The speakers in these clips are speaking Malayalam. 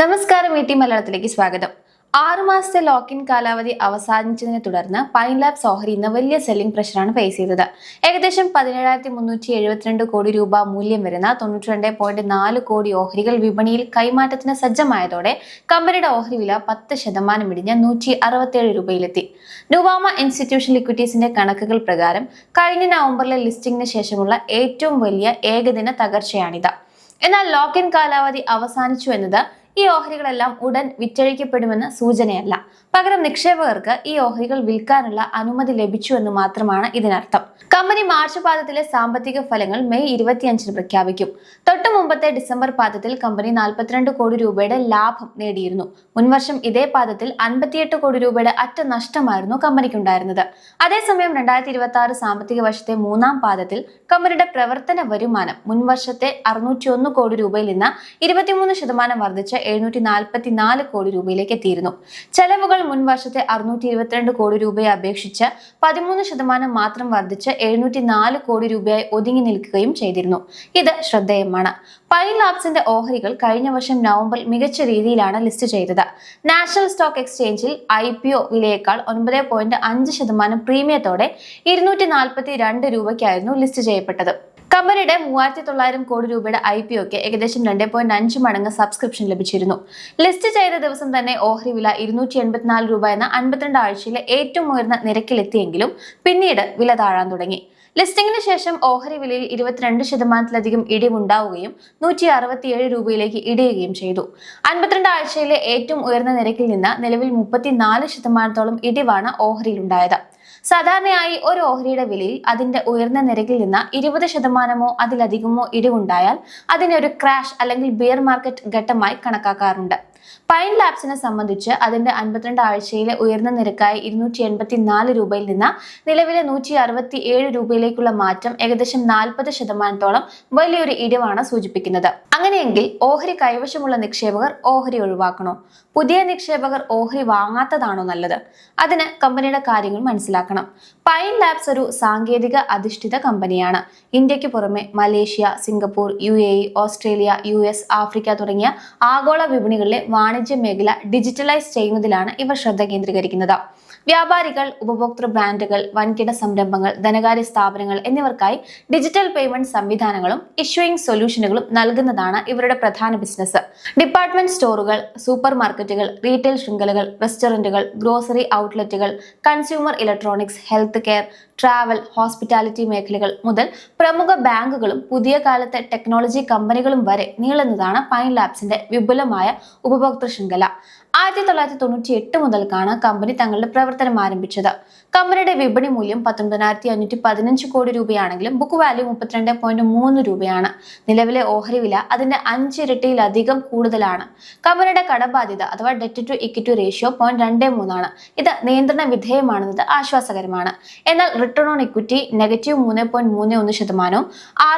നമസ്കാരം, മലയാളത്തിലേക്ക് സ്വാഗതം. 6 മാസത്തെ ലോക്ക് ഇൻ കാലാവധി അവസാനിച്ചതിനെ തുടർന്ന് പൈൻ ലാബ്സ് ഓഹരി ഇന്ന് വലിയ സെല്ലിംഗ് പ്രഷറാണ് ഫേസ് ചെയ്തത്. ഏകദേശം 17,372 കോടി രൂപ മൂല്യം വരുന്ന 92.4 കോടി ഓഹരികൾ വിപണിയിൽ കൈമാറ്റത്തിന് സജ്ജമായതോടെ കമ്പനിയുടെ ഓഹരി വില 10% ഇടിഞ്ഞ് 167 രൂപയിലെത്തി. നുവാമ ഇൻസ്റ്റിറ്റ്യൂഷണൽ ഇക്വിറ്റീസിന്റെ കണക്കുകൾ പ്രകാരം കഴിഞ്ഞ നവംബറിലെ ലിസ്റ്റിംഗിന് ശേഷമുള്ള ഏറ്റവും വലിയ ഏകദിന തകർച്ചയാണിത്. എന്നാൽ ലോക്ക് ഇൻ കാലാവധി അവസാനിച്ചു എന്നത് ഈ ഓഹരികളെല്ലാം ഉടൻ വിറ്റഴിക്കപ്പെടുമെന്ന സൂചനയല്ല. പകരം നിക്ഷേപകർക്ക് ഈ ഓഹരികൾ വിൽക്കാനുള്ള അനുമതി ലഭിച്ചു എന്ന് മാത്രമാണ് ഇതിനർത്ഥം. കമ്പനി മാർച്ച് പാദത്തിലെ സാമ്പത്തിക ഫലങ്ങൾ മെയ് 25 പ്രഖ്യാപിക്കും. തൊട്ടു മുമ്പത്തെ ഡിസംബർ പാദത്തിൽ കമ്പനി 42 കോടി രൂപയുടെ ലാഭം നേടിയിരുന്നു. മുൻവർഷം ഇതേ പാദത്തിൽ 58 കോടി രൂപയുടെ അറ്റ നഷ്ടമായിരുന്നു കമ്പനിക്കുണ്ടായിരുന്നത്. അതേസമയം 2026 സാമ്പത്തിക വർഷത്തെ മൂന്നാം പാദത്തിൽ കമ്പനിയുടെ പ്രവർത്തന വരുമാനം മുൻവർഷത്തെ 601 കോടി രൂപയിൽ നിന്ന് 23% വർദ്ധിച്ച് 744 കോടി രൂപയിലേക്ക് എത്തിയിരുന്നു. ചെലവുകൾ മുൻവർഷത്തെ 622 കോടി രൂപയെ അപേക്ഷിച്ച് 13% മാത്രം വർദ്ധിച്ച് 704 കോടി രൂപയായി ഒതുങ്ങി നിൽക്കുകയും ചെയ്തിരുന്നു. ഇത് ശ്രദ്ധേയമാണ്. പൈൻ ലാബ്സിന്റെ ഓഹരികൾ കഴിഞ്ഞ വർഷം നവംബറിൽ മികച്ച രീതിയിലാണ് ലിസ്റ്റ് ചെയ്തത്. നാഷണൽ സ്റ്റോക്ക് എക്സ്ചേഞ്ചിൽ IPO വിലയേക്കാൾ 9.5% പ്രീമിയത്തോടെ 242 രൂപയ്ക്കായിരുന്നു ലിസ്റ്റ് ചെയ്യപ്പെട്ടത്. കമ്പനിയുടെ 3900 കോടി രൂപയുടെ IPOക്ക് ഏകദേശം 2.5 മടങ്ങ് സബ്സ്ക്രിപ്ഷൻ ലഭിച്ചിരുന്നു. ലിസ്റ്റ് ചെയ്ത ദിവസം തന്നെ ഓഹരി വില 284 രൂപ എന്ന 52 ആഴ്ചയിലെ ഏറ്റവും ഉയർന്ന നിരക്കിലെത്തിയെങ്കിലും പിന്നീട് വില താഴാൻ തുടങ്ങി. ലിസ്റ്റിംഗിന് ശേഷം ഓഹരി വിലയിൽ 22% ഇടിവുണ്ടാവുകയും 167 രൂപയിലേക്ക് ഇടിയുകയും ചെയ്തു. 52 ആഴ്ചയിലെ ഏറ്റവും ഉയർന്ന നിരക്കിൽ നിന്ന് നിലവിൽ 34% ഇടിവാണ് ഓഹരിയിലുണ്ടായത്. സാധാരണയായി ഒരു ഓഹരിയുടെ വിലയിൽ അതിന്റെ ഉയർന്ന നിരക്കിൽ നിന്ന് 20% അതിലധികമോ ഇടിവുണ്ടായാൽ അതിനെ ഒരു ക്രാഷ് അല്ലെങ്കിൽ ബിയർ മാർക്കറ്റ് ഘട്ടമായി കണക്കാക്കാറുണ്ട്. പൈൻ ലാബ്സിനെ സംബന്ധിച്ച് അതിന്റെ 52 ആഴ്ചയിലെ ഉയർന്ന നിരക്കായ 284 രൂപയിൽ നിന്ന് നിലവിലെ 167 രൂപയിലേക്കുള്ള മാറ്റം ഏകദേശം 40% വലിയൊരു ഇടിവാണ് സൂചിപ്പിക്കുന്നത്. അങ്ങനെയെങ്കിൽ ഓഹരി കൈവശമുള്ള നിക്ഷേപകർ ഓഹരി ഒഴിവാക്കണോ? പുതിയ നിക്ഷേപകർ ഓഹരി വാങ്ങാത്തതാണോ നല്ലത്? അതിന് കമ്പനിയുടെ കാര്യങ്ങൾ മനസ്സിലാക്കണം. പൈൻ ലാബ്സ് ഒരു സാങ്കേതിക അധിഷ്ഠിത കമ്പനിയാണ്. ഇന്ത്യക്ക് പുറമെ Malaysia, Singapore, UAE, Australia, US, Africa തുടങ്ങിയ ആഗോള വിപണികളിലെ വാണിജ്യ മേഖല ഡിജിറ്റലൈസ് ചെയ്യുന്നതിലാണ് ഇവർ ശ്രദ്ധ കേന്ദ്രീകരിക്കുന്നത്. വ്യാപാരികൾ, ഉപഭോക്തൃ ബ്രാൻഡുകൾ, വൻകിട സംരംഭങ്ങൾ, ധനകാര്യ സ്ഥാപനങ്ങൾ എന്നിവർക്കായി ഡിജിറ്റൽ പേയ്മെന്റ് സംവിധാനങ്ങളും ഇഷ്യൂയിങ് സൊല്യൂഷനുകളും നൽകുന്നതാണ് ഇവരുടെ പ്രധാന ബിസിനസ്. ഡിപ്പാർട്ട്മെന്റ് സ്റ്റോറുകൾ, സൂപ്പർ മാർക്കറ്റുകൾ, റീറ്റെയിൽ ശൃംഖലകൾ, റെസ്റ്റോറന്റുകൾ, ഗ്രോസറി ഔട്ട്ലെറ്റുകൾ, consumer electronics, health care, travel, hospitality മേഖലകൾ മുതൽ പ്രമുഖ ബാങ്കുകളും പുതിയ കാലത്തെ ടെക്നോളജി കമ്പനികളും വരെ നീളുന്നതാണ് പൈൻ ലാബ്സിന്റെ വിപുലമായ ഉപഭോക്തൃ ശൃംഖല. 1998 മുതൽക്കാണ് കമ്പനി തങ്ങളുടെ പ്രവർത്തനം ആരംഭിച്ചത്. കമ്പനിയുടെ വിപണി മൂല്യം 19,515 കോടി രൂപയാണെങ്കിലും ബുക്ക് വാല്യൂ 32.3 രൂപയാണ്. നിലവിലെ ഓഹരി വില അതിന്റെ 5 ഇരട്ടിയിലധികം കൂടുതലാണ്. കമ്പനിയുടെ കടബാധ്യത അഥവാ ഡെറ്റ് ടു ഇക്വിറ്റി റേഷ്യോ 0.23 ആണ്. ഇത് നിയന്ത്രണ വിധേയമാണെന്നത് ആശ്വാസകരമാണ്. എന്നാൽ റിട്ടേൺ ഓൺ ഇക്വിറ്റി -3.31%,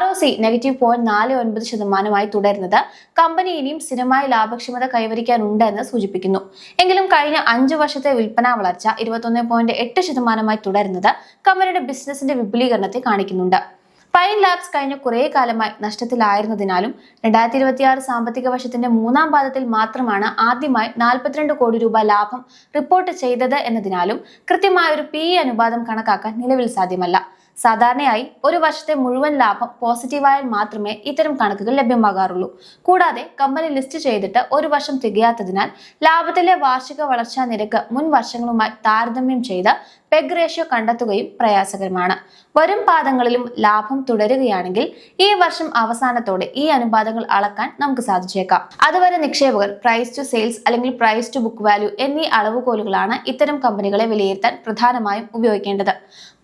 ROC -0.49% തുടരുന്നത് കമ്പനി ഇനിയും സ്ഥിരമായ ലാഭക്ഷമത കൈവരിക്കാനുണ്ട് എന്ന് സൂചിപ്പിക്കുന്നു. എങ്കിലും കഴിഞ്ഞ 5 വർഷത്തെ വിൽപ്പന വളർച്ച 21.8% തുടരുന്നത് കമ്പനിയുടെ ബിസിനസിന്റെ വിപുലീകരണത്തെ കാണിക്കുന്നുണ്ട്. പൈൻ ലാബ്സ് കഴിഞ്ഞ കുറെ കാലമായി നഷ്ടത്തിലായിരുന്നതിനാലും 2026 സാമ്പത്തിക വർഷത്തിന്റെ മൂന്നാം പാദത്തിൽ മാത്രമാണ് ആദ്യമായി 42 കോടി രൂപ ലാഭം റിപ്പോർട്ട് ചെയ്തത് എന്നതിനാലും കൃത്യമായ ഒരു PE അനുപാതം കണക്കാക്കാൻ നിലവിൽ സാധ്യമല്ല. സാധാരണയായി ഒരു വർഷത്തെ മുഴുവൻ ലാഭം പോസിറ്റീവായാൽ മാത്രമേ ഇത്തരം കണക്കുകൾ ലഭ്യമാകാറുള്ളൂ. കൂടാതെ കമ്പനി ലിസ്റ്റ് ചെയ്തിട്ട് ഒരു വർഷം തികയാത്തതിനാൽ ലാഭത്തിലെ വാർഷിക വളർച്ചാ നിരക്ക് മുൻ വർഷങ്ങളുമായി താരതമ്യം ചെയ്ത് പെഗ് റേഷ്യോ കണ്ടെത്തുകയും പ്രയാസകരമാണ്. വരും പാദങ്ങളിലും ലാഭം തുടരുകയാണെങ്കിൽ ഈ വർഷം അവസാനത്തോടെ ഈ അനുപാതങ്ങൾ അളക്കാൻ നമുക്ക് സാധിച്ചേക്കാം. അതുവരെ നിക്ഷേപകർ പ്രൈസ് ടു സെയിൽസ് അല്ലെങ്കിൽ പ്രൈസ് ടു ബുക്ക് വാല്യൂ എന്നീ അളവുകോലുകളാണ് ഇത്തരം കമ്പനികളെ വിലയിരുത്താൻ പ്രധാനമായും ഉപയോഗിക്കേണ്ടത്.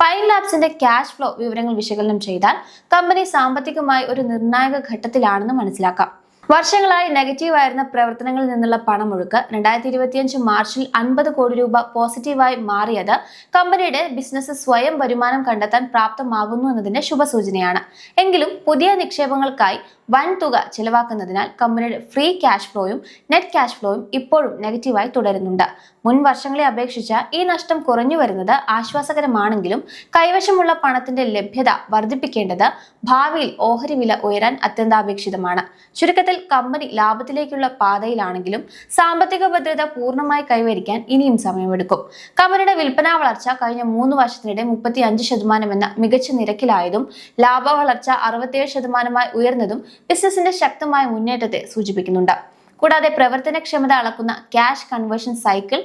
പൈൻ ലാബ്സിന്റെ ക്യാഷ് ഫ്ലോ വിവരങ്ങൾ വിശകലനം ചെയ്താൽ കമ്പനി സാമ്പത്തികമായി ഒരു നിർണായക ഘട്ടത്തിലാണെന്ന് മനസ്സിലാക്കാം. വർഷങ്ങളായി നെഗറ്റീവായിരുന്ന പ്രവർത്തനങ്ങളിൽ നിന്നുള്ള പണമൊഴുക്ക് 2025 മാർച്ചിൽ 50 കോടി രൂപ പോസിറ്റീവായി മാറിയത് കമ്പനിയുടെ ബിസിനസ് സ്വയം വരുമാനം കണ്ടെത്താൻ പ്രാപ്തമാകുന്നു എന്നതിന്റെ ശുഭസൂചനയാണ്. എങ്കിലും പുതിയ നിക്ഷേപങ്ങൾക്കായി വൻ തുക ചിലവാക്കുന്നതിനാൽ കമ്പനിയുടെ ഫ്രീ ക്യാഷ് ഫ്ലോയും നെറ്റ് ക്യാഷ് ഫ്ലോയും ഇപ്പോഴും നെഗറ്റീവായി തുടരുന്നുണ്ട്. മുൻ വർഷങ്ങളെ അപേക്ഷിച്ച് ഈ നഷ്ടം കുറഞ്ഞു വരുന്നത് ആശ്വാസകരമാണെങ്കിലും കൈവശമുള്ള പണത്തിന്റെ ലഭ്യത വർദ്ധിപ്പിക്കേണ്ടത് ഭാവിയിൽ ഓഹരി വില ഉയരാൻ അത്യന്താപേക്ഷിതമാണ്. ചുരുക്കത്തിൽ കമ്പനി ലാഭത്തിലേക്കുള്ള പാതയിലാണെങ്കിലും സാമ്പത്തിക ഭദ്രത പൂർണ്ണമായി കൈവരിക്കാൻ ഇനിയും സമയമെടുക്കും. കമ്പനിയുടെ വിൽപ്പനാ വളർച്ച കഴിഞ്ഞ 3 വർഷത്തിനിടെ 35% എന്ന മികച്ച നിരക്കിലായതും ലാഭ വളർച്ച 67% ഉയർന്നതും ബിസിനസിന്റെ ശക്തമായ മുന്നേറ്റത്തെ സൂചിപ്പിക്കുന്നുണ്ട്. കൂടാതെ പ്രവർത്തനക്ഷമത അളക്കുന്ന ക്യാഷ് കൺവേർഷൻ സൈക്കിൾ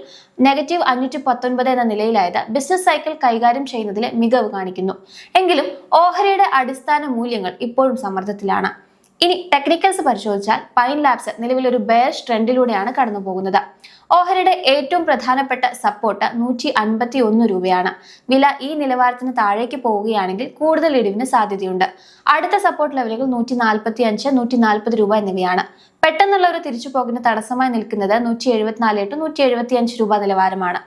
-519 എന്ന നിലയിലായത് ബിസിനസ് സൈക്കിൾ കൈകാര്യം ചെയ്യുന്നതിലെ മികവ് കാണിക്കുന്നു. എങ്കിലും ഓഹരിയുടെ അടിസ്ഥാന മൂല്യങ്ങൾ ഇപ്പോഴും സമ്മർദ്ദത്തിലാണ്. ഇനി ടെക്നിക്കൽസ് പരിശോധിച്ചാൽ പൈൻ ലാബ്സ് നിലവിൽ ഒരു ബെയറിഷ് ട്രെൻഡിലൂടെയാണ് കടന്നു പോകുന്നത്. ഓഹരിയുടെ ഏറ്റവും പ്രധാനപ്പെട്ട സപ്പോർട്ട് 151 രൂപയാണ്. വില ഈ നിലവാരത്തിന് താഴേക്ക് പോവുകയാണെങ്കിൽ കൂടുതൽ ഇടിവിന് സാധ്യതയുണ്ട്. അടുത്ത സപ്പോർട്ട് ലെവലുകൾ 145, 140 രൂപ എന്നിവയാണ്. പെട്ടെന്നുള്ള ഒരു തിരിച്ചുപോകിന് തടസ്സമായി നിൽക്കുന്നത് 174 to 175 രൂപ നിലവാരമാണ്.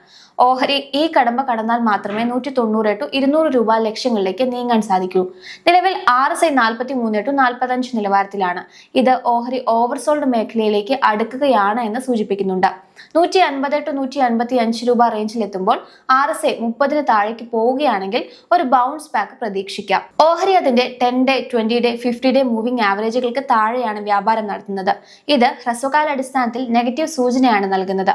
ഓഹരി ഈ കടമ്പ കടന്നാൽ മാത്രമേ 190 to 200 രൂപ ലക്ഷ്യങ്ങളിലേക്ക് നീങ്ങാൻ സാധിക്കൂ. നിലവിൽ RSI 43 to 45 നിലവാരത്തിലാണ്. ഇത് ഓഹരി ഓവർസോൾഡ് മേഖലയിലേക്ക് അടുക്കുകയാണ് എന്ന് സൂചിപ്പിക്കുന്നുണ്ട്. 150 to 155 രൂപ റേഞ്ചിൽ എത്തുമ്പോൾ RSI 30 താഴേക്ക് പോവുകയാണെങ്കിൽ ഒരു ബൗൺസ് ബാക്ക് പ്രതീക്ഷിക്കാം. ഓഹരി അതിന്റെ 10-day, 20-day, 50-day മൂവിംഗ് ആവറേജുകൾക്ക് താഴെയാണ് വ്യാപാരം നടത്തുന്നത്. ഇത് ഹ്രസ്വകാല അടിസ്ഥാനത്തിൽ നെഗറ്റീവ് സൂചനയാണ് നൽകുന്നത്.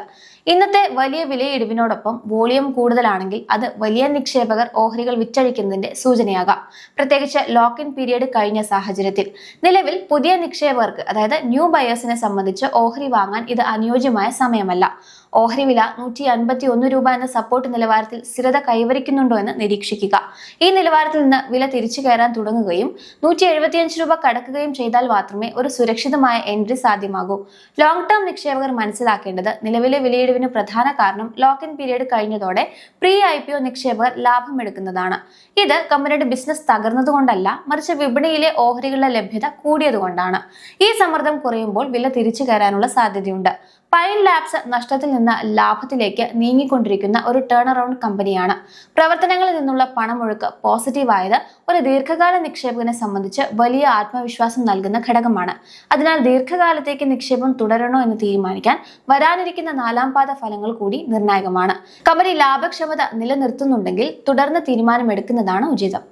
ഇന്നത്തെ വലിയ വിലയിടിവിനോടൊപ്പം വോളിയം കൂടുതലാണെങ്കിൽ അത് വലിയ നിക്ഷേപകർ ഓഹരികൾ വിറ്റഴിക്കുന്നതിന്റെ സൂചനയാകാം, പ്രത്യേകിച്ച് ലോക്ക് ഇൻ പീരിയഡ് കഴിഞ്ഞ സാഹചര്യത്തിൽ. നിലവിൽ പുതിയ നിക്ഷേപകർക്ക്, അതായത് ന്യൂ ബയേഴ്സിനെ സംബന്ധിച്ച് ഓഹരി വാങ്ങാൻ ഇത് അനുയോജ്യമായ സമയമല്ല. ഓഹരി വില 151 രൂപ എന്ന സപ്പോർട്ട് നിലവാരത്തിൽ സ്ഥിരത കൈവരിക്കുന്നുണ്ടോ എന്ന് നിരീക്ഷിക്കുക. ഈ നിലവാരത്തിൽ നിന്ന് വില തിരിച്ചു കയറാൻ തുടങ്ങുകയും 175 രൂപ കടക്കുകയും ചെയ്താൽ മാത്രമേ ഒരു സുരക്ഷിതമായ എൻട്രി സാധ്യമാകൂ. ലോങ് ടേം നിക്ഷേപകർ മനസ്സിലാക്കേണ്ടത് നിലവിലെ വിലയിടിവിന് പ്രധാന കാരണം ലോക്ക് ഇൻ പീരിയഡ് കഴിഞ്ഞതോടെ പ്രീ IPO നിക്ഷേപകർ ലാഭമെടുക്കുന്നതാണ്. ഇത് കമ്പനിയുടെ ബിസിനസ് തകർന്നതുകൊണ്ടല്ല, മറിച്ച് വിപണിയിലെ ഓഹരികളുടെ ലഭ്യത കൂടിയതുകൊണ്ടാണ്. ഈ സമ്മർദ്ദം കുറയുമ്പോൾ വില തിരിച്ചു കയറാനുള്ള സാധ്യതയുണ്ട്. പൈൻ ലാബ്സ് നഷ്ടത്തിൽ നിന്ന് ലാഭത്തിലേക്ക് നീങ്ങിക്കൊണ്ടിരിക്കുന്ന ഒരു ടേൺ അറൗണ്ട് കമ്പനിയാണ്. പ്രവർത്തനങ്ങളിൽ നിന്നുള്ള പണമൊഴുക്ക് പോസിറ്റീവായത് ഒരു ദീർഘകാല നിക്ഷേപകനെ സംബന്ധിച്ച് വലിയ ആത്മവിശ്വാസം നൽകുന്ന ഘടകമാണ്. അതിനാൽ ദീർഘകാലത്തേക്ക് നിക്ഷേപം തുടരണോ എന്ന് തീരുമാനിക്കാൻ വരാനിരിക്കുന്ന 4ാം പാദ ഫലങ്ങൾ കൂടി നിർണായകമാണ്. കമ്പനി ലാഭക്ഷമത നിലനിർത്തുന്നുണ്ടെങ്കിൽ തുടർന്ന് തീരുമാനമെടുക്കുന്നതാണ് ഉചിതം.